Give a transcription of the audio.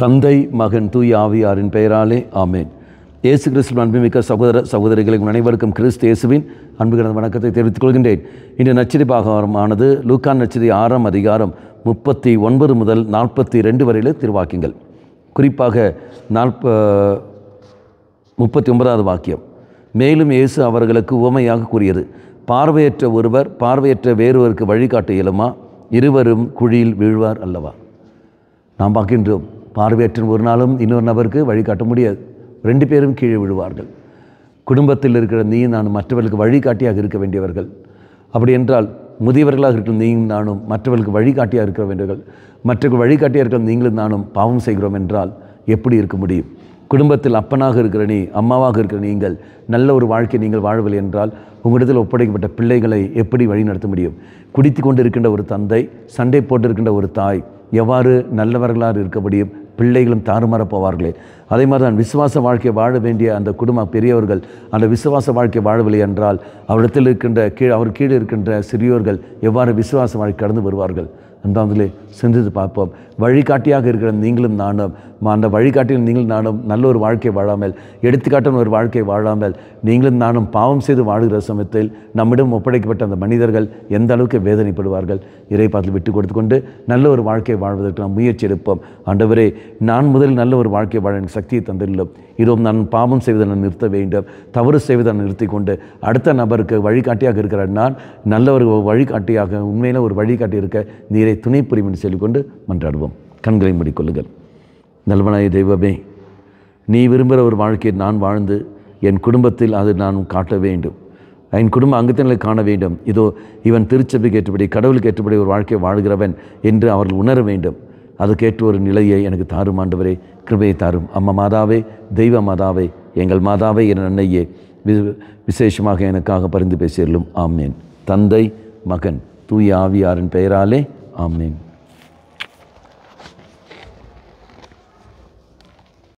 தந்தை மகன் தூய ஆவியாரின் பெயராலே ஆமேன். இயேசு கிறிஸ்துவின் அன்புமிக்க சகோதர சகோதரிகளுக்கு அனைவருக்கும் கிறிஸ்து இயேசுவின் அன்புகிற வணக்கத்தை தெரிவித்துக் கொள்கின்றேன். இன்று நற்செய்தி பாகமானது லூக்கா நற்செய்தி 6ஆம் அதிகாரம் 39 முதல் 42 வரையில திருவாக்கியங்கள். குறிப்பாக 39வது வாக்கியம். மேலும் இயேசு அவர்களுக்கு உவமையாக கூறியது, பார்வையற்ற ஒருவர் பார்வையற்ற வேறொருக்கு வழிகாட்ட இயலுமா? இருவரும் குழியில் வீழ்வார் அல்லவா? நாம் பார்க்கின்றோம், பார்வையற்ற ஒரு நாளும் இன்னொரு நபருக்கு வழிகாட்ட முடியாது. 2 பேரும் கீழே விழுவார்கள். குடும்பத்தில் இருக்கிற நீயும் நானும் மற்றவர்களுக்கு வழிகாட்டியாக இருக்க வேண்டியவர்கள். அப்படி என்றால் முதியவர்களாக இருக்கிற நீயும் நானும் மற்றவர்களுக்கு வழிகாட்டியாக இருக்க வேண்டியவர்கள். மற்றவர்கள் வழிகாட்டியாக இருக்கிற நீங்களும் நானும் பாவம் செய்கிறோம் என்றால் எப்படி இருக்க முடியும்? குடும்பத்தில் அப்பனாக இருக்கிற நீ, அம்மாவாக இருக்கிற நீங்கள் நல்ல ஒரு வாழ்க்கை நீங்கள் வாழவில்லை என்றால் உங்களிடத்தில் ஒப்படைக்கப்பட்ட பிள்ளைகளை எப்படி வழிநடத்த முடியும்? குடித்து கொண்டு இருக்கின்ற ஒரு தந்தை, சண்டை போட்டு இருக்கின்ற ஒரு தாய் எவ்வாறு நல்லவர்களாக இருக்க முடியும்? பிள்ளைகளும் தாறுமாற போவார்களே. அதே மாதிரி தான் விசுவாச வாழ்க்கை வாழ வேண்டிய அந்த குடும்ப பெரியவர்கள் அந்த விசுவாச வாழ்க்கை வாழவில்லை என்றால் அவரிடத்தில் இருக்கின்ற அவர் கீழே இருக்கின்ற சிறியோர்கள் எவ்வாறு விசுவாச வாழ்க்கை கடந்து வருவார்கள்? அந்தாந்திலே சிந்தித்து பார்ப்போம். வழிகாட்டியாக இருக்கிற நீங்களும் நானும் அந்த வழிகாட்டியில் நீங்களும் நானும் நல்ல ஒரு வாழ்க்கை வாழாமல், எடுத்துக்காட்டான ஒரு வாழ்க்கை வாழாமல் நீங்களும் நானும் பாவம் செய்து வாழுகிற சமயத்தில் நம்மிடம் ஒப்படைக்கப்பட்ட அந்த மனிதர்கள் எந்த அளவுக்கு வேதனைப்படுவார்கள்? இறைபாத்தில் விட்டு கொடுத்து கொண்டு நல்ல ஒரு வாழ்க்கை வாழ்வதற்கு நாம் முயற்சி எடுப்போம். ஆண்டவரே, நான் முதலில் நல்ல ஒரு வாழ்க்கை வாழ எனக்கு சக்தியை தந்துள்ளோம். இதோ நான் பாவம் செய்வதை நான் நிறுத்த வேண்டும், தவறு செய்வதை நான் நிறுத்தி கொண்டு அடுத்த நபருக்கு வழிகாட்டியாக இருக்கிற நான் நல்ல ஒரு வழிகாட்டியாக உண்மையில ஒரு வழிகாட்டி இருக்க நீரை துணை புரியும் என்று சொல்லிக்கொண்டு மன்றாடுவோம். கண்களை மூடிக்கொள்ளுங்கள். நல்வனாய தெய்வமே, நீ விரும்புகிற ஒரு வாழ்க்கையை நான் வாழ்ந்து என் குடும்பத்தில் அது நான் காட்ட வேண்டும். என் குடும்ப அங்கத்தினரை காண வேண்டும். இதோ இவன் திருச்சபைக்கு ஏற்றபடி கடவுளுக்கு ஏற்றபடி ஒரு வாழ்க்கையை வாழ்கிறவன் என்று அவர்கள் உணர வேண்டும். அதுக்கேற்ற ஒரு நிலையை எனக்கு தாரும் ஆண்டவரே, கிருபையை தாரும். அம்மா மாதாவே, தெய்வ மாதாவே, எங்கள் மாதாவே, என் அன்னையே, விசேஷமாக எனக்காக பரிந்து பேசியருளும். ஆமேன். தந்தை மகன் தூய ஆவியாரின் பெயராலே ஆமேன்.